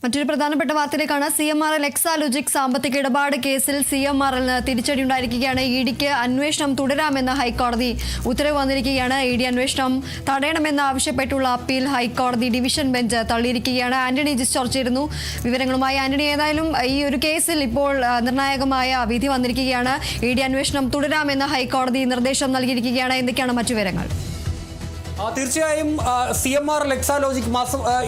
മറ്റൊരു പ്രധാനപ്പെട്ട വാർത്തയിലേക്കാണ് CMRL എക്സാലോജിക് സാമ്പത്തിക ഇടപാട് കേസിൽ CMRLന് തിരിച്ചടി ഉണ്ടായിരിക്കുകയാണ്. ഇഡിക്ക് അന്വേഷണം തുടരാമെന്ന് ഹൈക്കോടതി ഉത്തരവ് വന്നിരിക്കുകയാണ്. ഇഡി അന്വേഷണം തടയണമെന്ന് ആവശ്യപ്പെട്ടുള്ള അപ്പീൽ ഹൈക്കോടതി ഡിവിഷൻ ബെഞ്ച് തള്ളിയിരിക്കുകയാണ്. ആന്റണി ജിസ്റ്റോർ ചേരുന്നു വിവരങ്ങളുമായി. ആന്റണി, ഏതായാലും ഈ ഒരു കേസിൽ ഇപ്പോൾ നിർണായകമായ വിധി വന്നിരിക്കുകയാണ്. ഇഡി അന്വേഷണം തുടരാമെന്ന് ഹൈക്കോടതി നിർദ്ദേശം നൽകിയിരിക്കുകയാണ്. എന്തൊക്കെയാണ് മറ്റു വിവരങ്ങൾ? തീർച്ചയായും CMRL എക്സാലോജിക്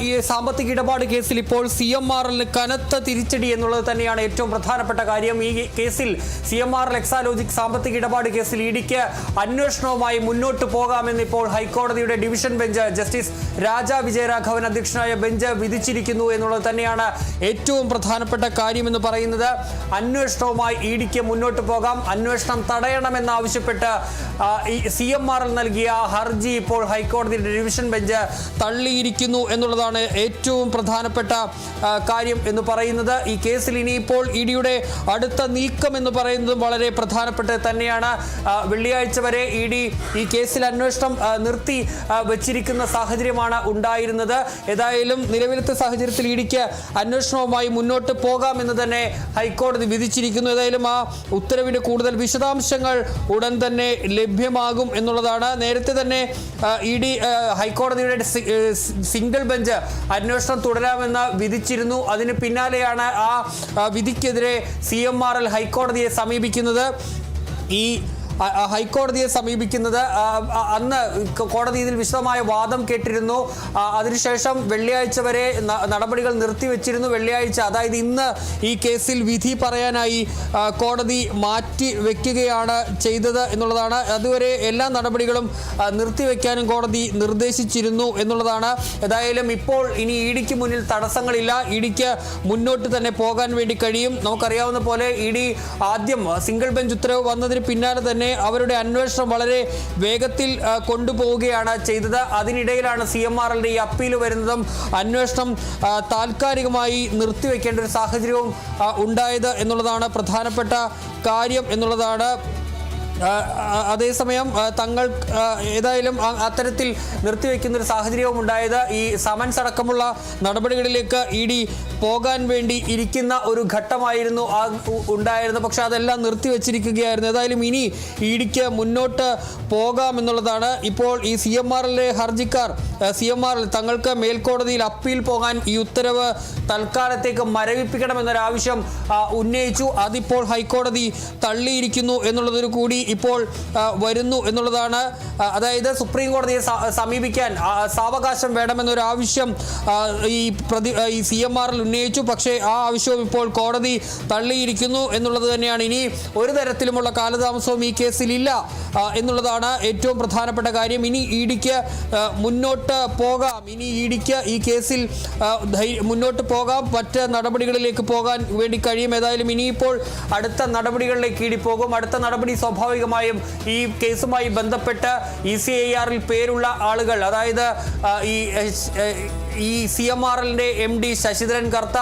ഈ സാമ്പത്തിക ഇടപാട് കേസിൽ ഇപ്പോൾ CMRLന് കനത്ത തിരിച്ചടി എന്നുള്ളത് തന്നെയാണ് ഏറ്റവും പ്രധാനപ്പെട്ട കാര്യം. ഈ കേസിൽ CMRL എക്സാലോജിക് സാമ്പത്തിക ഇടപാട് കേസിൽ ഇഡിക്ക് അന്വേഷണവുമായി മുന്നോട്ട് പോകാമെന്ന് ഇപ്പോൾ ഹൈക്കോടതിയുടെ ഡിവിഷൻ ബെഞ്ച് ജസ്റ്റിസ് രാജ വിജയരാഘവൻ അധ്യക്ഷനായ ബെഞ്ച് വിധിച്ചിരിക്കുന്നു എന്നുള്ളത് തന്നെയാണ് ഏറ്റവും പ്രധാനപ്പെട്ട കാര്യമെന്ന് പറയുന്നത്. അന്വേഷണവുമായി ഇഡിക്ക് മുന്നോട്ട് പോകാം. അന്വേഷണം തടയണമെന്നാവശ്യപ്പെട്ട് ഈ CMRL നൽകിയ ഹർജി ഇപ്പോൾ ഹൈക്കോടതിയുടെ ഡിവിഷൻ ബെഞ്ച് തള്ളിയിരിക്കുന്നു എന്നുള്ളതാണ് ഏറ്റവും പ്രധാനപ്പെട്ട കാര്യം എന്ന് പറയുന്നത്. ഈ കേസിൽ ഇനിയിപ്പോൾ ഇഡിയുടെ അടുത്ത നീക്കം എന്ന് പറയുന്നതും വളരെ പ്രധാനപ്പെട്ട തന്നെയാണ്. വെള്ളിയാഴ്ച വരെ ഇഡി ഈ കേസിൽ അന്വേഷണം നിർത്തി വച്ചിരിക്കുന്ന സാഹചര്യമാണ് ഉണ്ടായിരുന്നത്. ഏതായാലും നിലവിലത്തെ സാഹചര്യത്തിൽ ഇഡിക്ക് അന്വേഷണവുമായി മുന്നോട്ട് പോകാമെന്ന് തന്നെ ഹൈക്കോടതി വിധിച്ചിരിക്കുന്നു. ഏതായാലും ആ ഉത്തരവിന്റെ കൂടുതൽ വിശദാംശങ്ങൾ ഉടൻ തന്നെ ലഭ്യമാകും എന്നുള്ളതാണ്. നേരത്തെ തന്നെ ഇഡി ഹൈക്കോടതിയുടെ സിംഗിൾ ബെഞ്ച് അന്വേഷണം തുടരാമെന്ന് വിധിച്ചിരുന്നു. അതിന് പിന്നാലെയാണ് ആ വിധിക്കെതിരെ CMRL ഹൈക്കോടതിയെ സമീപിക്കുന്നത്. ഈ ഹൈക്കോടതിയെ സമീപിക്കുന്നത് അന്ന് കോടതി ഇതിൽ വിശദമായ വാദം കേട്ടിരുന്നു. അതിനുശേഷം വെള്ളിയാഴ്ച വരെ നടപടികൾ നിർത്തിവെച്ചിരുന്നു. വെള്ളിയാഴ്ച, അതായത് ഇന്ന്, ഈ കേസിൽ വിധി പറയാനായി കോടതി മാറ്റി വെക്കുകയാണ് ചെയ്തത് എന്നുള്ളതാണ്. അതുവരെ എല്ലാ നടപടികളും നിർത്തിവെക്കാനും കോടതി നിർദ്ദേശിച്ചിരുന്നു എന്നുള്ളതാണ്. ഏതായാലും ഇപ്പോൾ ഇനി ഇഡിക്ക് മുന്നിൽ തടസ്സങ്ങളില്ല. ഇഡിക്ക് മുന്നോട്ട് തന്നെ പോകാൻ വേണ്ടി കഴിയും. നമുക്കറിയാവുന്ന പോലെ ഇഡി ആദ്യം സിംഗിൾ ബെഞ്ച് ഉത്തരവ് വന്നതിന് പിന്നാലെ തന്നെ അവരുടെ അന്വേഷണം വളരെ വേഗത്തിൽ കൊണ്ടുപോവുകയാണ് ചെയ്തത്. അതിനിടയിലാണ് CMRLന്റെ ഈ അപ്പീൽ വരുന്നതും അന്വേഷണം താൽക്കാലികമായി നിർത്തിവെക്കേണ്ട ഒരു സാഹചര്യവും ഉണ്ടായത് എന്നുള്ളതാണ് പ്രധാനപ്പെട്ട കാര്യം എന്നുള്ളതാണ്. അതേസമയം തങ്ങൾ ഏതായാലും അത്തരത്തിൽ നിർത്തിവെക്കുന്ന ഒരു സാഹചര്യവും ഉണ്ടായത്. ഈ സമൻസ് അടക്കമുള്ള നടപടികളിലേക്ക് ഇഡി പോകാൻ വേണ്ടി ഇരിക്കുന്ന ഒരു ഘട്ടമായിരുന്നു ഉണ്ടായിരുന്നത്. പക്ഷെ അതെല്ലാം നിർത്തിവെച്ചിരിക്കുകയായിരുന്നു. ഏതായാലും ഇനി ഇഡിക്ക് മുന്നോട്ട് പോകാമെന്നുള്ളതാണ്. ഇപ്പോൾ ഈ CMRLന്റെ ഹർജിക്കാർ CMRL തങ്ങൾക്ക് മേൽക്കോടതിയിൽ അപ്പീൽ പോകാൻ ഈ ഉത്തരവ് തൽക്കാലത്തേക്ക് മരവിപ്പിക്കണമെന്നൊരാവശ്യം ഉന്നയിച്ചു. അതിപ്പോൾ ഹൈക്കോടതി തള്ളിയിരിക്കുന്നു എന്നുള്ളതൊരു കൂടി ഇപ്പോൾ വരുന്നു എന്നുള്ളതാണ്. അതായത് സുപ്രീം കോടതിയെ സമീപിക്കാൻ സാവകാശം വേണമെന്നൊരു ആവശ്യം ഈ CMRL ഉന്നയിച്ചു. പക്ഷേ ആ ആവശ്യവും ഇപ്പോൾ കോടതി തള്ളിയിരിക്കുന്നു എന്നുള്ളത് തന്നെയാണ്. ഇനി ഒരു തരത്തിലുമുള്ള കാലതാമസവും ഈ കേസിലില്ല എന്നുള്ളതാണ് ഏറ്റവും പ്രധാനപ്പെട്ട കാര്യം. ഇനി ഇഡിക്ക് മുന്നോട്ട് പോകാം. ഇനി ഇഡിക്ക് ഈ കേസിൽ മുന്നോട്ട് പോകാം. മറ്റ് നടപടികളിലേക്ക് പോകാൻ വേണ്ടി കഴിയും. ഏതായാലും ഇനിയിപ്പോൾ അടുത്ത നടപടികളിലേക്ക് ഇഡി പോകും. അടുത്ത നടപടി സ്വാഭാവികമായും ഈ കേസുമായി ബന്ധപ്പെട്ട് ECIR-ൽ പേരുള്ള ആളുകൾ, അതായത് ഈ CMRLന്റെ MD ശശിധരൻ കർത്ത,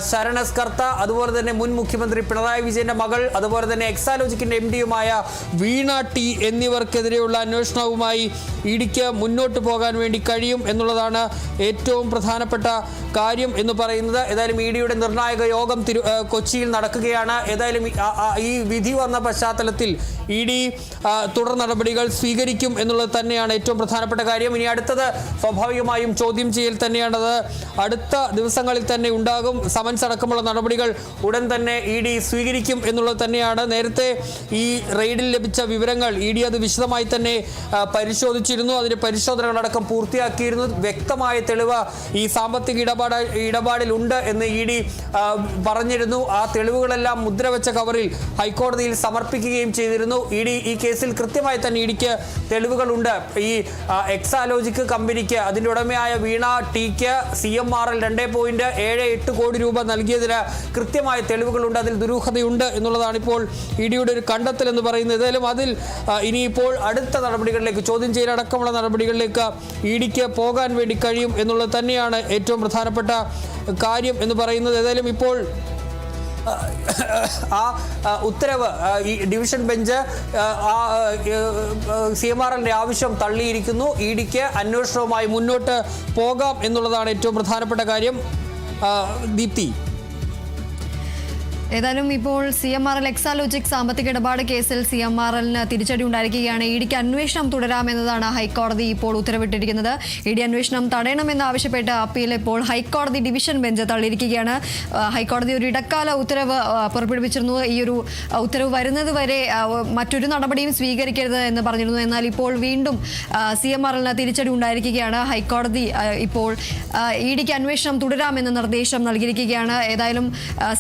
ശരണസ് കർത്ത, അതുപോലെ തന്നെ മുൻ മുഖ്യമന്ത്രി പിണറായി വിജയന്റെ മകൾ, അതുപോലെ തന്നെ എക്സാലോജിക്കിന്റെ MDയുമായ വീണ ടി എന്നിവർക്കെതിരെയുള്ള അന്വേഷണവുമായി ഇഡിക്ക് മുന്നോട്ട് പോകാൻ വേണ്ടി കഴിയും എന്നുള്ളതാണ് ഏറ്റവും പ്രധാനപ്പെട്ട കാര്യം എന്ന് പറയുന്നത്. ഏതായാലും ഇഡിയുടെ നിർണായക യോഗം കൊച്ചിയിൽ നടക്കുകയാണ്. ഏതായാലും ഈ വിധി വന്ന പശ്ചാത്തലത്തിൽ ഇഡി തുടർ നടപടികൾ സ്വീകരിക്കും എന്നുള്ളത് തന്നെയാണ് ഏറ്റവും പ്രധാനപ്പെട്ട കാര്യം. ഇനി അടുത്തത് സ്വാഭാവികമായും ചോദ്യം ചെയ്യൽ തന്നെയാണത്. അടുത്ത ദിവസങ്ങളിൽ തന്നെ ഉണ്ടാകും. സമൻസ് അടക്കമുള്ള നടപടികൾ ഉടൻ തന്നെ ഇഡി സ്വീകരിക്കും എന്നുള്ളത് തന്നെയാണ്. നേരത്തെ ഈ റെയ്ഡിൽ ലഭിച്ച വിവരങ്ങൾ ഇഡി അത് വിശദമായി തന്നെ പരിശോധിച്ചിരുന്നു. അതിന്റെ പരിശോധനകളടക്കം പൂർത്തിയാക്കിയിരുന്നു. വ്യക്തമായ തെളിവ് ഈ സാമ്പത്തിക ഇടപാടിലുണ്ട് എന്ന് ഇഡി പറഞ്ഞിരുന്നു. ആ തെളിവുകളെല്ലാം മുദ്രവെച്ച കവറിൽ ഹൈക്കോടതിയിൽ സമർപ്പിക്കുകയും ചെയ്തിരുന്നു. ഇഡി ഈ കേസിൽ കൃത്യമായി തന്നെ ഇഡിക്ക് തെളിവുകളുണ്ട്. ഈ എക്സാലോജിക് കമ്പനിക്ക്, അതിൻ്റെ ഉടമയായ വീണ ടിക്ക് CMRL 2.78 കോടി രൂപ നൽകിയതിന് കൃത്യമായ തെളിവുകളുണ്ട്. അതിൽ ദുരൂഹതയുണ്ട് എന്നുള്ളതാണ് ഇപ്പോൾ ഇഡിയുടെ ഒരു കണ്ടെത്തൽ എന്ന് പറയുന്നത്. ഏതായാലും അതിൽ ഇനിയിപ്പോൾ അടുത്ത നടപടികളിലേക്ക്, ചോദ്യം ചെയ്യലടക്കമുള്ള നടപടികളിലേക്ക് ഇഡിക്ക് പോകാൻ വേണ്ടി കഴിയും എന്നുള്ളത് തന്നെയാണ് ഏറ്റവും പ്രധാനപ്പെട്ട കാര്യം എന്ന് പറയുന്നത്. ഏതായാലും ഇപ്പോൾ ഉത്തരവ് ഈ ഡിവിഷൻ ബെഞ്ച് CMRLന്റെ ആവശ്യം തള്ളിയിരിക്കുന്നു. ഇഡിക്ക് അന്വേഷണവുമായി മുന്നോട്ട് പോകാം എന്നുള്ളതാണ് ഏറ്റവും പ്രധാനപ്പെട്ട കാര്യം. ദീപ്തി. ഏതായാലും ഇപ്പോൾ CMRL എക്സാലോജിക് സാമ്പത്തിക ഇടപാട് കേസിൽ CMRLന് തിരിച്ചടി ഉണ്ടായിരിക്കുകയാണ്. ഇഡിക്ക് അന്വേഷണം തുടരാമെന്നതാണ് ഹൈക്കോടതി ഇപ്പോൾ ഉത്തരവിട്ടിരിക്കുന്നത്. ഇഡി അന്വേഷണം തടയണമെന്നാവശ്യപ്പെട്ട് അപ്പീൽ ഇപ്പോൾ ഹൈക്കോടതി ഡിവിഷൻ ബെഞ്ച് തള്ളിയിരിക്കുകയാണ്. ഹൈക്കോടതി ഒരു ഇടക്കാല ഉത്തരവ് പുറപ്പെടുവിച്ചിരുന്നു. ഈ ഒരു ഉത്തരവ് വരുന്നത് വരെ മറ്റൊരു നടപടിയും സ്വീകരിക്കരുത് എന്ന് പറഞ്ഞിരുന്നു. എന്നാൽ ഇപ്പോൾ വീണ്ടും CMRLന് തിരിച്ചടി ഉണ്ടായിരിക്കുകയാണ്. ഹൈക്കോടതി ഇപ്പോൾ ഇഡിക്ക് അന്വേഷണം തുടരാമെന്ന നിർദ്ദേശം നൽകിയിരിക്കുകയാണ്. ഏതായാലും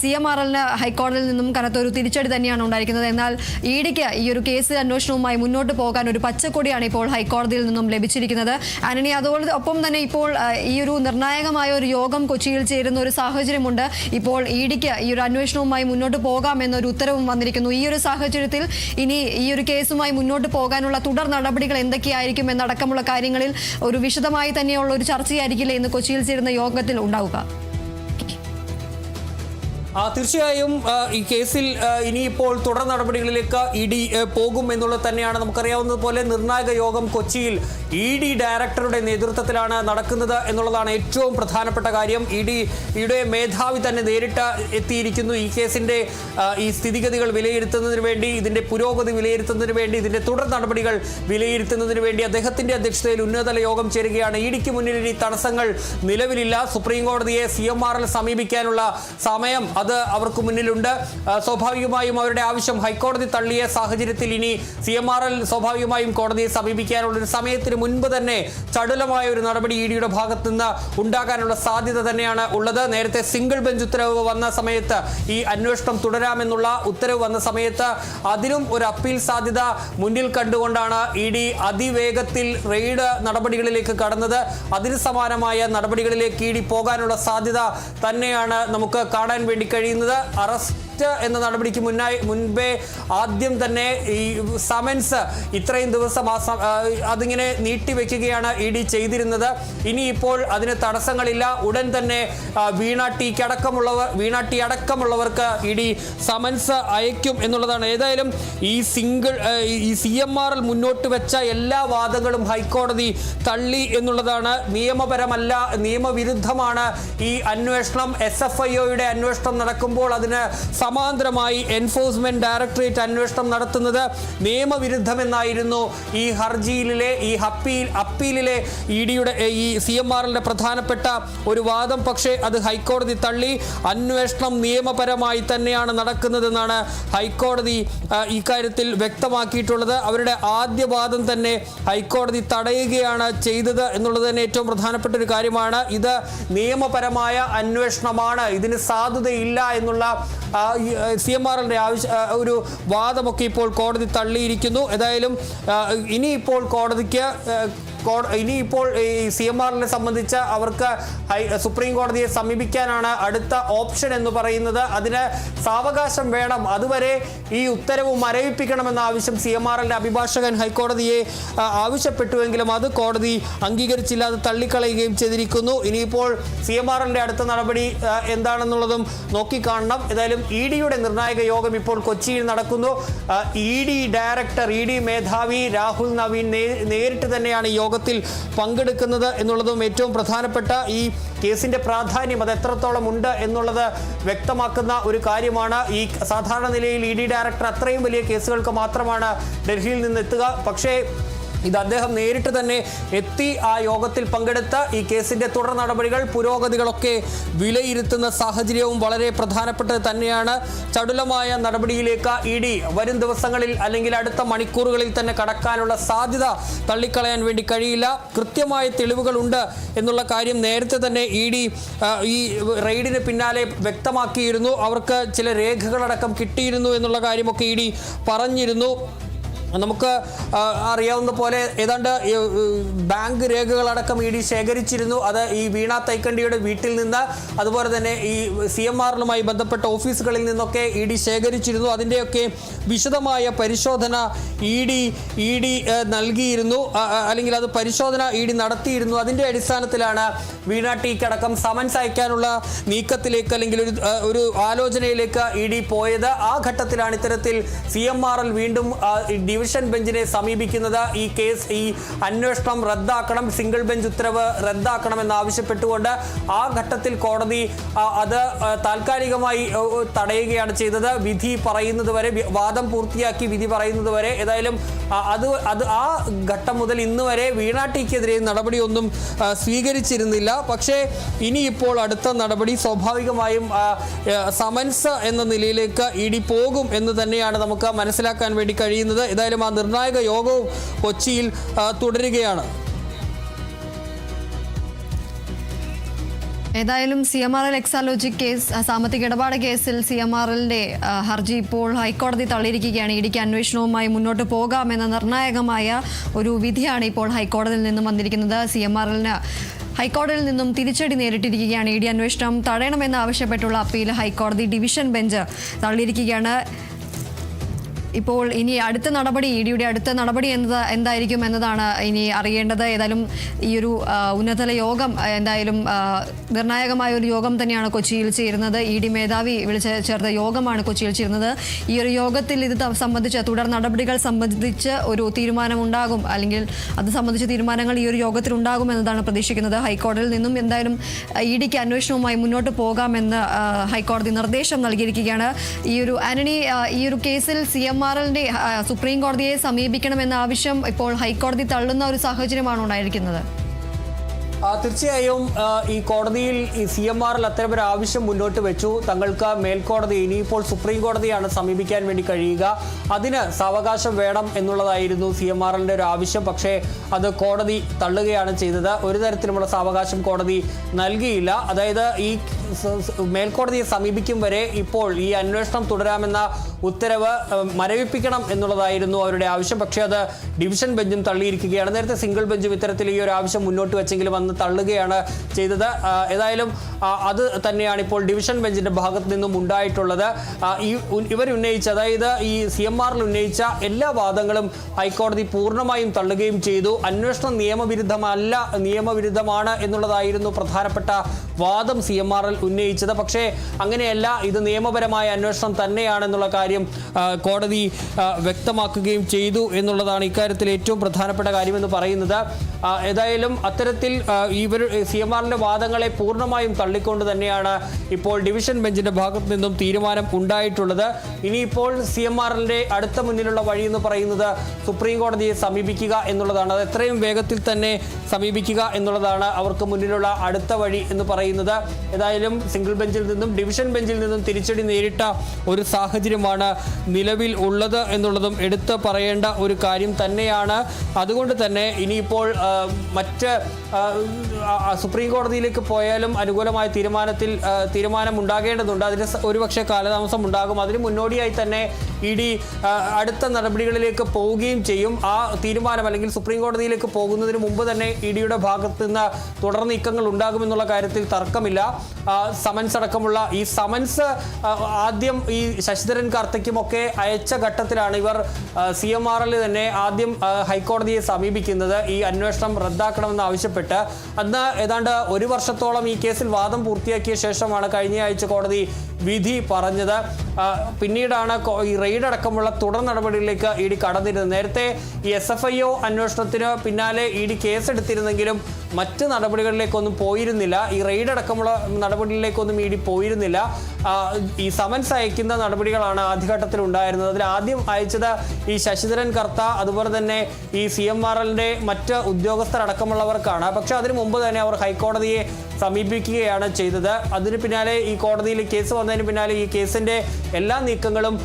CMRLന് ഹൈക്കോടതിയിൽ നിന്നും കനത്തൊരു തിരിച്ചടി തന്നെയാണ് ഉണ്ടായിരിക്കുന്നത്. എന്നാൽ ഇഡിക്ക് ഈ ഒരു കേസ് അന്വേഷണവുമായി മുന്നോട്ട് പോകാൻ ഒരു പച്ചക്കൊടിയാണ് ഇപ്പോൾ ഹൈക്കോടതിയിൽ നിന്നും ലഭിച്ചിരിക്കുന്നത്. ആന്റണി, അതോടൊപ്പം തന്നെ ഇപ്പോൾ ഈ ഒരു നിർണായകമായ ഒരു യോഗം കൊച്ചിയിൽ ചേരുന്ന ഒരു സാഹചര്യമുണ്ട്. ഇപ്പോൾ ഇഡിക്ക് ഈ ഒരു അന്വേഷണവുമായി മുന്നോട്ട് പോകാമെന്നൊരു ഉത്തരവും വന്നിരിക്കുന്നു. ഈ ഒരു സാഹചര്യത്തിൽ ഇനി ഈ ഒരു കേസുമായി മുന്നോട്ട് പോകാനുള്ള തുടർ നടപടികൾ എന്തൊക്കെയായിരിക്കും എന്നടക്കമുള്ള കാര്യങ്ങളിൽ ഒരു വിശദമായി തന്നെയുള്ള ഒരു ചർച്ചയായിരിക്കില്ലേ ഇന്ന് കൊച്ചിയിൽ ചേരുന്ന യോഗത്തിൽ ഉണ്ടാവുക? തീർച്ചയായും ഈ കേസിൽ ഇനിയിപ്പോൾ തുടർ നടപടികളിലേക്ക് ഇഡി പോകും എന്നുള്ളത് തന്നെയാണ്. നമുക്കറിയാവുന്നതുപോലെ നിർണായക യോഗം കൊച്ചിയിൽ ഇഡി ഡയറക്ടറുടെ നേതൃത്വത്തിലാണ് നടക്കുന്നത് എന്നുള്ളതാണ് ഏറ്റവും പ്രധാനപ്പെട്ട കാര്യം. ഇഡിയുടെ മേധാവി തന്നെ നേരിട്ട് എത്തിയിരിക്കുന്നു. ഈ കേസിൻ്റെ ഈ സ്ഥിതിഗതികൾ വിലയിരുത്തുന്നതിന് വേണ്ടി, ഇതിൻ്റെ പുരോഗതി വിലയിരുത്തുന്നതിന് വേണ്ടി, ഇതിൻ്റെ തുടർ നടപടികൾ വിലയിരുത്തുന്നതിന് വേണ്ടി അദ്ദേഹത്തിൻ്റെ അധ്യക്ഷതയിൽ ഉന്നതതല യോഗം ചേരുകയാണ്. ഇഡിക്ക് മുന്നിൽ ഇനി തടസ്സങ്ങൾ നിലവിലില്ല. സുപ്രീം കോടതിയെ CMRL സമീപിക്കാനുള്ള സമയം അത് അവർക്ക് മുന്നിലുണ്ട്. സ്വാഭാവികമായും അവരുടെ ആവശ്യം ഹൈക്കോടതി തള്ളിയ സാഹചര്യത്തിൽ ഇനി CMRL സ്വാഭാവികമായും കോടതിയെ സമീപിക്കാനുള്ള ഒരു സമയത്തിന് മുൻപ് തന്നെ ചടുലമായ ഒരു നടപടി ഇഡിയുടെ ഭാഗത്ത് നിന്ന് ഉണ്ടാകാനുള്ള സാധ്യത തന്നെയാണ് ഉള്ളത്. നേരത്തെ സിംഗിൾ ബെഞ്ച് ഉത്തരവ് വന്ന സമയത്ത്, ഈ അന്വേഷണം തുടരാമെന്നുള്ള ഉത്തരവ് വന്ന സമയത്ത് അതിനും ഒരു അപ്പീൽ സാധ്യത മുന്നിൽ കണ്ടുകൊണ്ടാണ് ഇഡി അതിവേഗത്തിൽ റെയ്ഡ് നടപടികളിലേക്ക് കടന്നത്. അതിന് സമാനമായ നടപടികളിലേക്ക് ഇഡി പോകാനുള്ള സാധ്യത തന്നെയാണ് നമുക്ക് കാണാൻ വേണ്ടി കഴിയുന്നത്. അറസ്റ്റ് എന്ന നടപടിക്ക് മുൻപേ ആദ്യം തന്നെ ഈ സമൻസ് ഇത്രയും ദിവസം അതിങ്ങനെ നീട്ടിവെക്കുകയാണ് ഇഡി ചെയ്തിരുന്നത്. ഇനിയിപ്പോൾ അതിന് തടസ്സങ്ങളില്ല. ഉടൻ തന്നെ വീണ ടി അടക്കമുള്ളവർക്ക് ഇഡി സമൻസ് അയക്കും എന്നുള്ളതാണ്. ഏതായാലും ഈ CMRL മുന്നോട്ട് വെച്ച എല്ലാ വാദങ്ങളും ഹൈക്കോടതി തള്ളി എന്നുള്ളതാണ്. നിയമപരമല്ല, നിയമവിരുദ്ധമാണ് ഈ അന്വേഷണം. SFIOയുടെ അന്വേഷണം നടക്കുമ്പോൾ അതിന് സമാന്തരമായി എൻഫോഴ്സ്മെന്റ് ഡയറക്ടറേറ്റ് അന്വേഷണം നടത്തുന്നത് നിയമവിരുദ്ധമെന്നായിരുന്നു ഈ ഹർജിയിലെ, ഈ അപ്പീലിലെ ഇഡിയുടെ ഈ CMRLന്റെ പ്രധാനപ്പെട്ട ഒരു വാദം. പക്ഷേ അത് ഹൈക്കോടതി തള്ളി. അന്വേഷണം നിയമപരമായി തന്നെയാണ് നടക്കുന്നതെന്നാണ് ഹൈക്കോടതി ഇക്കാര്യത്തിൽ വ്യക്തമാക്കിയിട്ടുള്ളത്. അവരുടെ ആദ്യ വാദം തന്നെ ഹൈക്കോടതി തടയുകയാണ് ചെയ്തത് എന്നുള്ളത് തന്നെ ഏറ്റവും പ്രധാനപ്പെട്ട ഒരു കാര്യമാണ്. ഇത് നിയമപരമായ അന്വേഷണമാണ്, ഇതിന് സാധുതയില്ല എന്നുള്ള CMRLന്റെ ഒരു വാദമൊക്കെ ഇപ്പോൾ കോടതി തള്ളിയിരിക്കുന്നു. ഏതായാലും ഇനിയിപ്പോൾ ഇനിയിപ്പോൾ ഈ CMRLനെ സംബന്ധിച്ച് അവർക്ക് സുപ്രീം കോടതിയെ സമീപിക്കാനാണ് അടുത്ത ഓപ്ഷൻ എന്ന് പറയുന്നത്. അതിന് സാവകാശം വേണം. അതുവരെ ഈ ഉത്തരവ് മരവിപ്പിക്കണമെന്ന ആവശ്യം CMRLന്റെ അഭിഭാഷകൻ ഹൈക്കോടതിയെ ആവശ്യപ്പെട്ടുവെങ്കിലും അത് കോടതി അംഗീകരിച്ചില്ല, അത് തള്ളിക്കളയുകയും ചെയ്തിരിക്കുന്നു. ഇനിയിപ്പോൾ CMRLന്റെ അടുത്ത നടപടി എന്താണെന്നുള്ളതും നോക്കിക്കാണണം. ഏതായാലും ഇഡിയുടെ നിർണായക യോഗം ഇപ്പോൾ കൊച്ചിയിൽ നടക്കുന്നു. ഇഡി ഡയറക്ടർ, ഇഡി മേധാവി രാഹുൽ നവീൻ നേരിട്ട് തന്നെയാണ് യോഗത്തിൽ പങ്കെടുക്കുന്നത് എന്നുള്ളതും ഏറ്റവും പ്രധാനപ്പെട്ട ഈ കേസിന്റെ പ്രാധാന്യം അത് എത്രത്തോളം ഉണ്ട് എന്നുള്ളത് വ്യക്തമാക്കുന്ന ഒരു കാര്യമാണ്. ഈ സാധാരണ നിലയിൽ ഇഡി ഡയറക്ടർ അത്രയും വലിയ കേസുകൾക്ക് മാത്രമാണ് ഡൽഹിയിൽ നിന്ന് എത്തുക. പക്ഷേ ഇത് അദ്ദേഹം നേരിട്ട് തന്നെ എത്തി ആ യോഗത്തിൽ പങ്കെടുത്ത് ഈ കേസിന്റെ തുടർ നടപടികൾ, പുരോഗതികളൊക്കെ വിലയിരുത്തുന്ന സാഹചര്യവും വളരെ പ്രധാനപ്പെട്ടത് തന്നെയാണ്. ചടുലമായ നടപടിയിലേക്ക് ഇഡി വരും ദിവസങ്ങളിൽ അല്ലെങ്കിൽ അടുത്ത മണിക്കൂറുകളിൽ തന്നെ കടക്കാനുള്ള സാധ്യത തള്ളിക്കളയാൻ വേണ്ടി കഴിയില്ല. കൃത്യമായ തെളിവുകളുണ്ട് എന്നുള്ള കാര്യം നേരത്തെ തന്നെ ഇഡി ഈ റെയ്ഡിന് പിന്നാലെ വ്യക്തമാക്കിയിരുന്നു. അവർക്ക് ചില രേഖകളടക്കം കിട്ടിയിരുന്നു എന്നുള്ള കാര്യമൊക്കെ ഇഡി പറഞ്ഞിരുന്നു. നമുക്ക് അറിയാവുന്ന പോലെ ഏതാണ്ട് ബാങ്ക് രേഖകളടക്കം ഇഡി ശേഖരിച്ചിരുന്നു. അത് ഈ വീണ തൈക്കണ്ടിയുടെ വീട്ടിൽ നിന്ന്, അതുപോലെ തന്നെ ഈ CMRLുമായി ബന്ധപ്പെട്ട ഓഫീസുകളിൽ നിന്നൊക്കെ ഇഡി ശേഖരിച്ചിരുന്നു. അതിൻ്റെയൊക്കെ വിശദമായ പരിശോധന ഇഡി നൽകിയിരുന്നു, അല്ലെങ്കിൽ അത് പരിശോധന ഇഡി നടത്തിയിരുന്നു. അതിൻ്റെ അടിസ്ഥാനത്തിലാണ് വീണ ടിക്കടക്കം സമൻസ് അയക്കാനുള്ള നീക്കത്തിലേക്ക് അല്ലെങ്കിൽ ഒരു ആലോചനയിലേക്ക് ഇഡി പോയത്. ആ ഘട്ടത്തിലാണ് ഇത്തരത്തിൽ CMRL വീണ്ടും ഡിവിഷൻ ബെഞ്ചിനെ സമീപിക്കുന്നത് ഈ കേസ് ഈ അന്വേഷണം റദ്ദാക്കണം, സിംഗിൾ ബെഞ്ച് ഉത്തരവ് റദ്ദാക്കണമെന്ന് ആവശ്യപ്പെട്ടുകൊണ്ട് ആ ഘട്ടത്തിൽ കോടതി അത് താൽക്കാലികമായി തടയുകയാണ് ചെയ്തത്. വിധി പറയുന്നതുവരെ, വാദം പൂർത്തിയാക്കി വിധി പറയുന്നതുവരെ. ഏതായാലും അത് ആ ഘട്ടം മുതൽ ഇന്ന് വരെ വീണ ടിക്കെതിരെ നടപടിയൊന്നും സ്വീകരിച്ചിരുന്നില്ല. പക്ഷേ ഇനിയിപ്പോൾ അടുത്ത നടപടി സ്വാഭാവികമായും സമൻസ് എന്ന നിലയിലേക്ക് ഇ ഡി പോകും എന്ന് തന്നെയാണ് നമുക്ക് മനസ്സിലാക്കാൻ വേണ്ടി കഴിയുന്നത്. ഏതായാലും ആ നിർണായക യോഗവും കൊച്ചിയിൽ തുടരുകയാണ്. ഏതായാലും CMRL എക്സാലോജിക് കേസ്, സാമ്പത്തിക ഇടപാട് കേസിൽ CMRLന്റെ ഹർജി ഇപ്പോൾ ഹൈക്കോടതി തള്ളിയിരിക്കുകയാണ്. ഇടിക്ക് അന്വേഷണവുമായി മുന്നോട്ട് പോകാമെന്ന നിർണായകമായ ഒരു വിധിയാണ് ഇപ്പോൾ ഹൈക്കോടതിയിൽ നിന്നും വന്നിരിക്കുന്നത്. CMRLന് ഹൈക്കോടതിയിൽ നിന്നും തിരിച്ചടി നേരിട്ടിരിക്കുകയാണ്. ഇ ഡി അന്വേഷണം തടയണമെന്ന് ആവശ്യപ്പെട്ടുള്ള അപ്പീൽ ഹൈക്കോടതി ഡിവിഷൻ ബെഞ്ച് തള്ളിയിരിക്കുകയാണ്. ഇപ്പോൾ ഇനി അടുത്ത നടപടി, ഇ ഡിയുടെ അടുത്ത നടപടി എന്തായിരിക്കും എന്നതാണ് ഇനി അറിയേണ്ടത്. ഏതായാലും ഈ ഒരു ഉന്നതതല യോഗം, എന്തായാലും നിർണായകമായ ഒരു യോഗം തന്നെയാണ് കൊച്ചിയിൽ ചേരുന്നത്. ഇ ഡി മേധാവി വിളിച്ച് ചേർത്ത യോഗമാണ് കൊച്ചിയിൽ ചേരുന്നത്. ഈ ഒരു യോഗത്തിൽ ഇത് സംബന്ധിച്ച് തുടർ നടപടികൾ സംബന്ധിച്ച് ഒരു തീരുമാനമുണ്ടാകും, അല്ലെങ്കിൽ അത് സംബന്ധിച്ച തീരുമാനങ്ങൾ ഈ ഒരു യോഗത്തിൽ ഉണ്ടാകുമെന്നതാണ് പ്രതീക്ഷിക്കുന്നത്. ഹൈക്കോടതിയിൽ നിന്നും എന്തായാലും ഇ ഡിക്ക് അന്വേഷണവുമായി മുന്നോട്ട് പോകാമെന്ന് ഹൈക്കോടതി നിർദ്ദേശം നൽകിയിരിക്കുകയാണ്. ആന്റണി, ഈ ഒരു കേസിൽ CMRLന്റെ സുപ്രീം കോടതിയെ സമീപിക്കണമെന്ന ആവശ്യം ഇപ്പോൾ ഹൈക്കോടതി തള്ളുന്ന ഒരു സാഹചര്യമാണ് ഉണ്ടായിരിക്കുന്നത്. തീർച്ചയായും ഈ കോടതിയിൽ ഈ CMRL അത്തരമൊരു ആവശ്യം മുന്നോട്ട് വെച്ചു. തങ്ങൾക്ക് മേൽക്കോടതി, ഇനിയിപ്പോൾ സുപ്രീം കോടതിയാണ് സമീപിക്കാൻ വേണ്ടി കഴിയുക, അതിന് സാവകാശം വേണം എന്നുള്ളതായിരുന്നു CMRLന്റെ ഒരു ആവശ്യം. പക്ഷേ അത് കോടതി തള്ളുകയാണ് ചെയ്തത്. ഒരു തരത്തിലുമുള്ള സാവകാശം കോടതി നൽകിയില്ല. അതായത് ഈ മേൽക്കോടതിയെ സമീപിക്കും വരെ ഇപ്പോൾ ഈ അന്വേഷണം തുടരാമെന്ന ഉത്തരവ് മരവിപ്പിക്കണം എന്നുള്ളതായിരുന്നു അവരുടെ ആവശ്യം. പക്ഷേ അത് ഡിവിഷൻ ബെഞ്ചും തള്ളിയിരിക്കുകയാണ്. നേരത്തെ സിംഗിൾ ബെഞ്ചും ഇത്തരത്തിൽ ഈ ഒരു ആവശ്യം മുന്നോട്ട് വെച്ചെങ്കിലും അന്ന് തള്ളുകയാണ് ചെയ്തത്. ഏതായാലും അത് തന്നെയാണ് ഇപ്പോൾ ഡിവിഷൻ ബെഞ്ചിന്റെ ഭാഗത്ത് നിന്നും ഉണ്ടായിട്ടുള്ളത്. ഇവരുന്നയിച്ച, അതായത് ഈ CMRL ഉന്നയിച്ച എല്ലാ വാദങ്ങളും ഹൈക്കോടതി പൂർണ്ണമായും തള്ളുകയും ചെയ്തു. അന്വേഷണം നിയമവിരുദ്ധമാണ് എന്നുള്ളതായിരുന്നു പ്രധാനപ്പെട്ട വാദം CMRL ഉന്നയിച്ചത്. പക്ഷേ അങ്ങനെയല്ല, ഇത് നിയമപരമായ അന്വേഷണം തന്നെയാണെന്നുള്ള കാര്യം കോടതി വ്യക്തമാക്കുകയും ചെയ്തു എന്നുള്ളതാണ് ഇക്കാര്യത്തിൽ ഏറ്റവും പ്രധാനപ്പെട്ട കാര്യമെന്ന് പറയുന്നത്. ഏതായാലും അത്തരത്തിൽ CMRLന്റെ വാദങ്ങളെ പൂർണ്ണമായും തള്ളിക്കൊണ്ട് തന്നെയാണ് ഇപ്പോൾ ഡിവിഷൻ ബെഞ്ചിന്റെ ഭാഗത്ത് നിന്നും തീരുമാനം ഉണ്ടായിട്ടുള്ളത്. ഇനിയിപ്പോൾ CMRLന്റെ അടുത്ത മുന്നിലുള്ള വഴി എന്ന് പറയുന്നത് സുപ്രീം കോടതിയെ സമീപിക്കുക എന്നുള്ളതാണ്. അത് എത്രയും വേഗത്തിൽ തന്നെ സമീപിക്കുക എന്നുള്ളതാണ് അവർക്ക് മുന്നിലുള്ള അടുത്ത വഴി എന്ന് പറയുന്നത്. ഏതായാലും സിംഗിൾ ബെഞ്ചിൽ നിന്നും ഡിവിഷൻ ബെഞ്ചിൽ നിന്നും തിരിച്ചടി നേരിട്ട ഒരു സാഹചര്യമാണ് നിലവിൽ ഉള്ളത് എന്നുള്ളതും എടുത്ത് പറയേണ്ട ഒരു കാര്യം തന്നെയാണ്. അതുകൊണ്ട് തന്നെ ഇനിയിപ്പോൾ മറ്റ് സുപ്രീം കോടതിയിലേക്ക് പോയാലും അനുകൂലമായ തീരുമാനം ഉണ്ടാകേണ്ടതുണ്ട്. അതിന് ഒരുപക്ഷെ കാലതാമസം ഉണ്ടാകും. അതിന് മുന്നോടിയായി തന്നെ ഇ ഡി അടുത്ത നടപടികളിലേക്ക് പോവുകയും ചെയ്യും. ആ തീരുമാനം, അല്ലെങ്കിൽ സുപ്രീം കോടതിയിലേക്ക് പോകുന്നതിന് മുമ്പ് തന്നെ ഇ ഡിയുടെ ഭാഗത്ത് നിന്ന് തുടർ നീക്കങ്ങൾ ഉണ്ടാകുമെന്നുള്ള കാര്യത്തിൽ തർക്കമില്ല. സമൻസ് അടക്കമുള്ള ഈ സമൻസ് ആദ്യം ഈ ശശിധരൻ കാർത്തിക്കുമൊക്കെ അയച്ച ഘട്ടത്തിലാണ് ഇവർ CMRL തന്നെ ആദ്യം ഹൈക്കോടതിയെ സമീപിക്കുന്നത്, ഈ അന്വേഷണം റദ്ദാക്കണമെന്ന് ആവശ്യപ്പെട്ട്. അന്ന് ഏതാണ്ട് ഒരു വർഷത്തോളം ഈ കേസിൽ വാദം പൂർത്തിയാക്കിയ ശേഷമാണ് കഴിഞ്ഞ ആഴ്ച കോടതി വിധി പറഞ്ഞത്. പിന്നീടാണ് ഈ റെയ്ഡ് അടക്കമുള്ള തുടർ നടപടികളിലേക്ക് ഇ ഡി കടന്നിരുന്നത്. നേരത്തെ ഈ SFIO അന്വേഷണത്തിന് പിന്നാലെ ഇ ഡി കേസെടുത്തിരുന്നെങ്കിലും മറ്റ് നടപടികളിലേക്കൊന്നും പോയിരുന്നില്ല. ഈ റെയ്ഡ് അടക്കമുള്ള നടപടികളിലേക്കൊന്നും ഇ ഡി പോയിരുന്നില്ല. ഈ സമൻസ് അയക്കുന്ന നടപടികളാണ് ആദ്യഘട്ടത്തിൽ ഉണ്ടായിരുന്നത്. അതിൽ ആദ്യം അയച്ചത് ഈ ശശിധരൻ കർത്ത, അതുപോലെ തന്നെ ഈ CMRLന്റെ മറ്റ് ഉദ്യോഗസ്ഥരടക്കമുള്ളവർക്കാണ്. പക്ഷെ അതിനു മുമ്പ് തന്നെ അവർ ഹൈക്കോടതിയെ സമീപിക്കുകയാണ് ചെയ്തത്. അതിന് പിന്നാലെ ഈ കോടതിയിൽ കേസ് വന്നതിന് പിന്നാലെ ഈ കേസിന്റെ എല്ലാ നീക്കങ്ങളും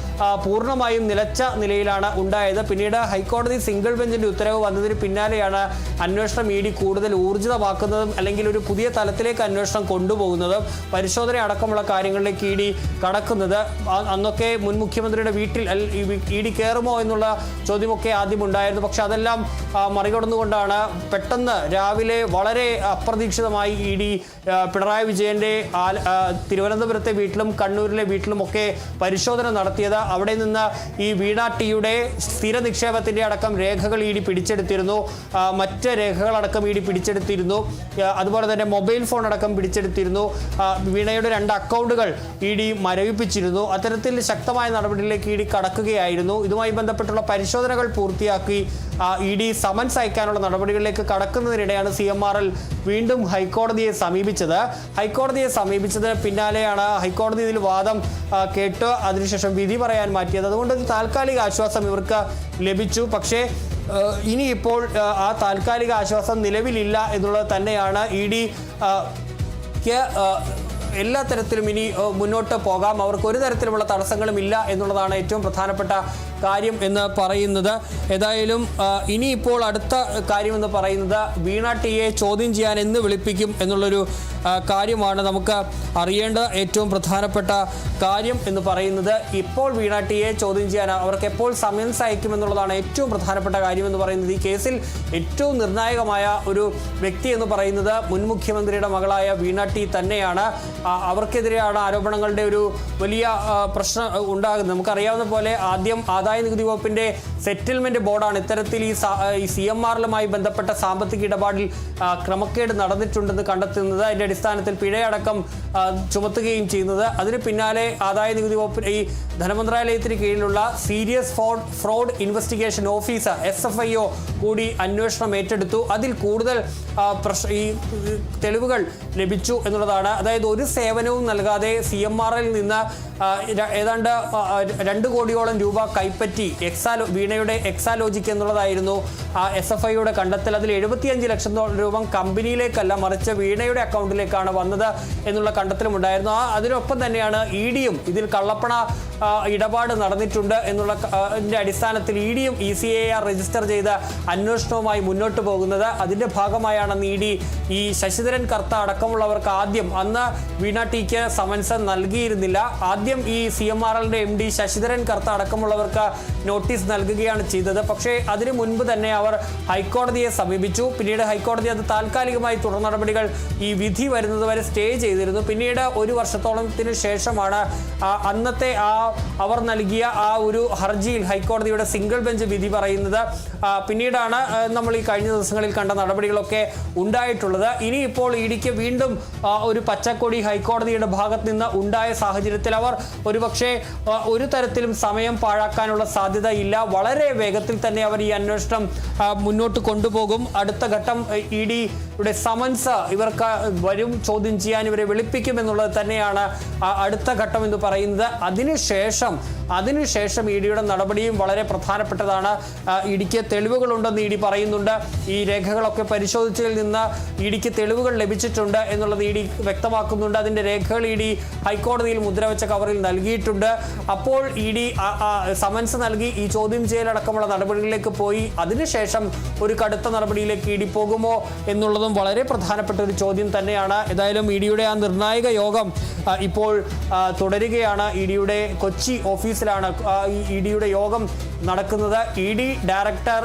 പൂർണ്ണമായും നിലച്ച നിലയിലാണ് ഉണ്ടായത്. പിന്നീട് ഹൈക്കോടതി സിംഗിൾ ബെഞ്ചിന്റെ ഉത്തരവ് വന്നതിന് പിന്നാലെയാണ് അന്വേഷണം ഇ ഡി കൂടുതൽ ഊർജിതമാക്കുന്നതും, അല്ലെങ്കിൽ ഒരു പുതിയ തലത്തിലേക്ക് അന്വേഷണം കൊണ്ടുപോകുന്നതും, പരിശോധന അടക്കമുള്ള കാര്യങ്ങളിലേക്ക് ഇ ഡി കടക്കുന്നത്. അന്നൊക്കെ മുൻ മുഖ്യമന്ത്രിയുടെ വീട്ടിൽ ഇ ഡി കയറുമോ എന്നുള്ള ചോദ്യമൊക്കെ ആദ്യം ഉണ്ടായിരുന്നു. പക്ഷെ അതെല്ലാം മറികടന്നുകൊണ്ടാണ് പെട്ടെന്ന് രാവിലെ വളരെ അപ്രതീക്ഷിതമായി ഇ ഡി പിണറായി വിജയന്റെ തിരുവനന്തപുരത്തെ വീട്ടിലും കണ്ണൂരിലെ വീട്ടിലുമൊക്കെ പരിശോധന നടത്തിയത്. അവിടെ നിന്ന് ഈ വീണ ടിയുടെ സ്ഥിര നിക്ഷേപത്തിന്റെ അടക്കം രേഖകൾ ഇ ഡി പിടിച്ചെടുത്തിരുന്നു. മറ്റ് രേഖകളടക്കം ഇ ഡി പിടിച്ചെടുത്തിരുന്നു. അതുപോലെ തന്നെ മൊബൈൽ ഫോൺ അടക്കം പിടിച്ചെടുത്തിരുന്നു. വീണയുടെ 2 അക്കൗണ്ടുകൾ ഇ ഡി മരവിപ്പിച്ചിരുന്നു. അത്തരത്തിൽ ശക്തമായ നടപടിയിലേക്ക് ഇ ഡി കടക്കുകയായിരുന്നു. ഇതുമായി ബന്ധപ്പെട്ടുള്ള പരിശോധനകൾ പൂർത്തിയാക്കി ഇ ഡി സമൻസ് അയക്കാനുള്ള നടപടികളിലേക്ക് കടക്കുന്നതിനിടെയാണ് CMRL വീണ്ടും ഹൈക്കോടതിയെ സമീപിച്ചത്. ഹൈക്കോടതിയെ സമീപിച്ചതിന് പിന്നാലെയാണ് ഹൈക്കോടതി ഇതിൽ വാദം കേട്ട് അതിനുശേഷം വിധി പറയാൻ മാറ്റിയത്. അതുകൊണ്ട് താൽക്കാലിക ആശ്വാസം ഇവർക്ക് ലഭിച്ചു. പക്ഷേ ഇനിയിപ്പോൾ ആ താൽക്കാലിക ആശ്വാസം നിലവിലില്ല എന്നുള്ളത് തന്നെയാണ്. ഇ ഡി എല്ലാ തരത്തിലും ഇനി മുന്നോട്ട് പോകാം, അവർക്ക് ഒരു തരത്തിലുമുള്ള തടസ്സങ്ങളും ഇല്ല എന്നുള്ളതാണ് ഏറ്റവും പ്രധാനപ്പെട്ട കാര്യം എന്ന് പറയുന്നത്. ഏതായാലും ഇനിയിപ്പോൾ അടുത്ത കാര്യമെന്ന് പറയുന്നത് വീണ ടിയെ ചോദ്യം ചെയ്യാൻ എന്ന് വിളിപ്പിക്കും എന്നുള്ളൊരു കാര്യമാണ് നമുക്ക് അറിയേണ്ട ഏറ്റവും പ്രധാനപ്പെട്ട കാര്യം എന്ന് പറയുന്നത്. ഇപ്പോൾ വീണ ടിയെ ചോദ്യം ചെയ്യാൻ അവർക്ക് എപ്പോൾ സമൻസ് അയക്കുമെന്നുള്ളതാണ് ഏറ്റവും പ്രധാനപ്പെട്ട കാര്യം എന്ന് പറയുന്നത്. ഈ കേസിൽ ഏറ്റവും നിർണായകമായ ഒരു വ്യക്തി എന്ന് പറയുന്നത് മുൻ മുഖ്യമന്ത്രിയുടെ മകളായ വീണ ടി തന്നെയാണ്. അവർക്കെതിരെയാണ് ആരോപണങ്ങളുടെ ഒരു വലിയ പ്രശ്നം ഉണ്ടാകുന്നത്. നമുക്കറിയാവുന്ന പോലെ ആദ്യം ആദായ നികുതി വകുപ്പിന്റെ സെറ്റിൽമെന്റ് ബോർഡാണ് ഇത്തരത്തിൽ ഈ CMRലുമായി ബന്ധപ്പെട്ട സാമ്പത്തിക ഇടപാടിൽ ക്രമക്കേട് നടന്നിട്ടുണ്ടെന്ന് കണ്ടെത്തുന്നത്. അതിന്റെ അടിസ്ഥാനത്തിൽ പിഴയടക്കം ചുമത്തുകയും ചെയ്യുന്നത്. അതിന് പിന്നാലെ ആദായ നികുതി വകുപ്പ് ഈ ധനമന്ത്രാലയത്തിന് കീഴിലുള്ള serious fraud investigation officer SFIO കൂടി അന്വേഷണം ഏറ്റെടുത്തു. അതിൽ കൂടുതൽ ഈ തെളിവുകൾ ലഭിച്ചു എന്നുള്ളതാണ്. അതായത് ഒരു സേവനവും നൽകാതെ CMRൽ നിന്ന് ഏതാണ്ട് 2 കോടിയോളം രൂപ കൈപ്പറ്റി വീണയുടെ എക്സാലോജിക് എന്നുള്ളതായിരുന്നു SFIയുടെ കണ്ടെത്തൽ. അതിൽ 75 ലക്ഷം രൂപ കമ്പനിയിലേക്കല്ല മറിച്ച് വീണയുടെ അക്കൗണ്ടിലേക്കാണ് വന്നത് എന്നുള്ള കണ്ടെത്തലുമുണ്ടായിരുന്നു. അതിനൊപ്പം തന്നെയാണ് ഇ ഡിയും ഇതിൽ കള്ളപ്പണ ഇടപാട് നടന്നിട്ടുണ്ട് എന്നുള്ള അടിസ്ഥാനത്തിൽ ഇ ഡിയും ECAR രജിസ്റ്റർ ചെയ്ത അന്വേഷണവുമായി മുന്നോട്ട് പോകുന്നത്. അതിന്റെ ഭാഗമായാണ് ഇ ഡി ഈ ശശിധരൻ കർത്ത അടക്കമുള്ളവർക്ക് ആദ്യം അന്ന് വീണ ടിക്ക് സമൻസ് നൽകിയിരുന്നില്ല. ആദ്യം ഈ CMRLന്റെ MD ശശിധരൻ കർത്ത അടക്കമുള്ളവർക്ക് നോട്ടീസ് നൽകുകയാണ് ചെയ്തത്. പക്ഷേ അതിനു മുൻപ് തന്നെ അവർ ഹൈക്കോടതിയെ സമീപിച്ചു. പിന്നീട് ഹൈക്കോടതി അത് താൽക്കാലികമായി തുടർ നടപടികൾ ഈ വിധി വരുന്നത് വരെ സ്റ്റേ ചെയ്തിരുന്നു. പിന്നീട് 1 വർഷത്തോളത്തിന് ശേഷമാണ് അന്നത്തെ അവർ നൽകിയ ആ ഒരു ഹർജിയിൽ ഹൈക്കോടതിയുടെ സിംഗിൾ ബെഞ്ച് വിധി പറയുന്നത്. പിന്നീടാണ് നമ്മൾ ഈ കഴിഞ്ഞ ദിവസങ്ങളിൽ കണ്ട നടപടികളൊക്കെ ഉണ്ടായിട്ടുള്ളത്. ഇനിയിപ്പോൾ ഇ ഡിക്ക് വീണ്ടും ഒരു പച്ചക്കൊടി ഹൈക്കോടതിയുടെ ഭാഗത്ത് നിന്ന് ഉണ്ടായ സാഹചര്യത്തിൽ അവർ ഒരുപക്ഷെ ഒരു തരത്തിലും സമയം പാഴാക്കാനുള്ള സാധ്യത ഇല്ല. വളരെ വേഗത്തിൽ തന്നെ അവർ ഈ അന്വേഷണം മുന്നോട്ട് കൊണ്ടുപോകും. അടുത്ത ഘട്ടം ഇ ഡിയുടെ സമൻസ് ഇവർക്ക് വരും, ചോദ്യം ചെയ്യാൻ ഇവരെ വിളിപ്പിക്കും എന്നുള്ളത് തന്നെയാണ് അടുത്ത ഘട്ടം എന്ന് പറയുന്നത്. അതിനുശേഷം ഇ ഡിയുടെ നടപടിയും വളരെ പ്രധാനപ്പെട്ടതാണ്. ഇ ഡിക്ക് തെളിവുകളുണ്ടെന്ന് ഇ ഡി പറയുന്നുണ്ട്. ഈ രേഖകളൊക്കെ പരിശോധിച്ചതിൽ നിന്ന് ഇ ഡിക്ക് തെളിവുകൾ ലഭിച്ചിട്ടുണ്ട് എന്നുള്ളത് ഇ ഡി വ്യക്തമാക്കുന്നുണ്ട്. അതിന്റെ രേഖകൾ ഇ ഡി ഹൈക്കോടതിയിൽ മുദ്രവെച്ച കവറിൽ നൽകിയിട്ടുണ്ട്. അപ്പോൾ ഇ ഡി സമൻസ് നൽകി ഈ ചോദ്യം ചെയ്യലടക്കമുള്ള നടപടികളിലേക്ക് പോയി. അതിനുശേഷം ഒരു കടുത്ത നടപടിയിലേക്ക് ഇ ഡി പോകുമോ എന്നുള്ളതും വളരെ പ്രധാനപ്പെട്ട ഒരു ചോദ്യം തന്നെയാണ്. ഏതായാലും ഇ ഡിയുടെ ആ നിർണായക യോഗം ഇപ്പോൾ തുടരുകയാണ്. ഇ ഡിയുടെ കൊച്ചി ഓഫീസിലാണ് ഇ ഡിയുടെ യോഗം നടക്കുന്നത്. ഇ ഡി ഡയറക്ടർ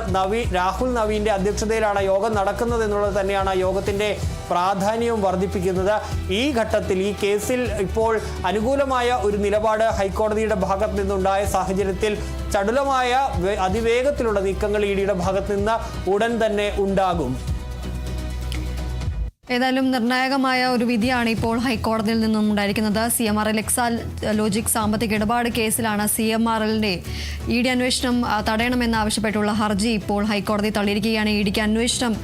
രാഹുൽ നവീന്റെ അധ്യക്ഷതയിലാണ് യോഗം നടക്കുന്നത് എന്നുള്ളത് തന്നെയാണ് യോഗത്തിന്റെ പ്രാധാന്യവും വർദ്ധിപ്പിക്കുന്നത്. ഈ ഘട്ടത്തിൽ ഈ കേസിൽ ഇപ്പോൾ അനുകൂലമായ ഒരു നിലപാട് ഹൈക്കോടതിയുടെ ഭാഗത്ത് നിന്നുണ്ടായ സാഹചര്യത്തിൽ ചടുലമായ അതിവേഗത്തിലുള്ള നീക്കങ്ങൾ ഇ ഡിയുടെ ഭാഗത്ത് നിന്ന് ഉടൻ തന്നെ ഉണ്ടാകും. ഏതായാലും നിർണായകമായ ഒരു വിധിയാണ് ഇപ്പോൾ ഹൈക്കോടതിയിൽ നിന്നും ഉണ്ടായിരിക്കുന്നത്. CMRL എക്സാലോജിക് സാമ്പത്തിക ഇടപാട് കേസിലാണ് CMRLന്റെ ഇ ഡി അന്വേഷണം തടയണമെന്നാവശ്യപ്പെട്ടുള്ള ഹർജി ഇപ്പോൾ ഹൈക്കോടതി തള്ളിയിരിക്കുകയാണ്. ഇ ഡിക്ക് അന്വേഷണം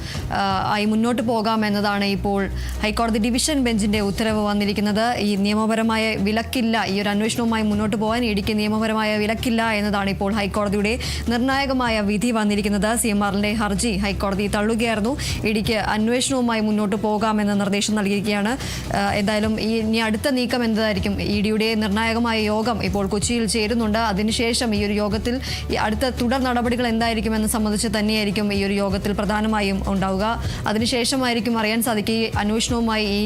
ആയി മുന്നോട്ട് പോകാമെന്നതാണ് ഇപ്പോൾ ഹൈക്കോടതി ഡിവിഷൻ ബെഞ്ചിന്റെ ഉത്തരവ് വന്നിരിക്കുന്നത്. ഈ നിയമപരമായ വിലക്കില്ല, ഈ ഒരു അന്വേഷണവുമായി മുന്നോട്ട് പോകാൻ ഇ ഡിക്ക് നിയമപരമായ വിലക്കില്ല എന്നതാണ് ഇപ്പോൾ ഹൈക്കോടതിയുടെ നിർണായകമായ വിധി വന്നിരിക്കുന്നത്. CMRLന്റെ ഹർജി ഹൈക്കോടതി തള്ളുകയായിരുന്നു. ഇ ഡിക്ക് അന്വേഷണവുമായി മുന്നോട്ട് പോകാമെന്ന നിർദ്ദേശം നൽകിയിരിക്കുകയാണ്. എന്തായാലും ഇനി അടുത്ത നീക്കം എന്തായിരിക്കും? ഇ ഡിയുടെ നിർണായകമായ യോഗം ഇപ്പോൾ കൊച്ചിയിൽ ചേരുന്നുണ്ട്. അതിനുശേഷം ഈ ഒരു യോഗത്തിൽ ഈ അടുത്ത തുടർ നടപടികൾ എന്തായിരിക്കുമെന്ന് സംബന്ധിച്ച് തന്നെയായിരിക്കും ഈ ഒരു യോഗത്തിൽ പ്രധാനമായും ഉണ്ടാവുക. അതിനുശേഷമായിരിക്കും അറിയാൻ സാധിക്കുക ഈ അന്വേഷണവുമായി ഈ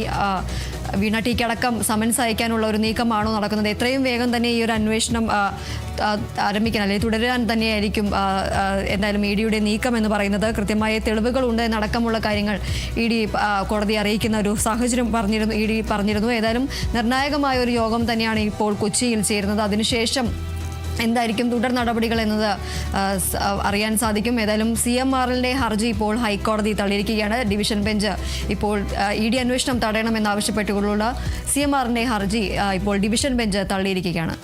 വീണ ടിക്ക് അടക്കം സമൻസ് അയക്കാനുള്ള ഒരു നീക്കമാണോ നടക്കുന്നത്? എത്രയും വേഗം തന്നെ ഈ ഒരു അന്വേഷണം ആരംഭിക്കാൻ അല്ലെങ്കിൽ തുടരാൻ തന്നെയായിരിക്കും എന്തായാലും ഇ ഡിയുടെ നീക്കം എന്ന് പറയുന്നത്. കൃത്യമായ തെളിവുകളുണ്ട് എന്നടക്കമുള്ള കാര്യങ്ങൾ ഇ ഡി കോടതിയെ അറിയിക്കുന്ന ഒരു സാഹചര്യം ഇ ഡി പറഞ്ഞിരുന്നു. ഏതായാലും നിർണായകമായ ഒരു യോഗം തന്നെയാണ് ഇപ്പോൾ കൊച്ചിയിൽ ചേരുന്നത്. അതിനുശേഷം എന്തായിരിക്കും തുടർ നടപടികൾ എന്നത് അറിയാൻ സാധിക്കും. ഏതായാലും CMRLന്റെ ഹർജി ഇപ്പോൾ ഹൈക്കോടതി തള്ളിയിരിക്കുകയാണ്. ഡിവിഷൻ ബെഞ്ച് ഇപ്പോൾ ഇ ഡി അന്വേഷണം തടയണമെന്നാവശ്യപ്പെട്ടുകൊണ്ടുള്ള CMRLന്റെ ഹർജി ഇപ്പോൾ ഡിവിഷൻ ബെഞ്ച് തള്ളിയിരിക്കുകയാണ്.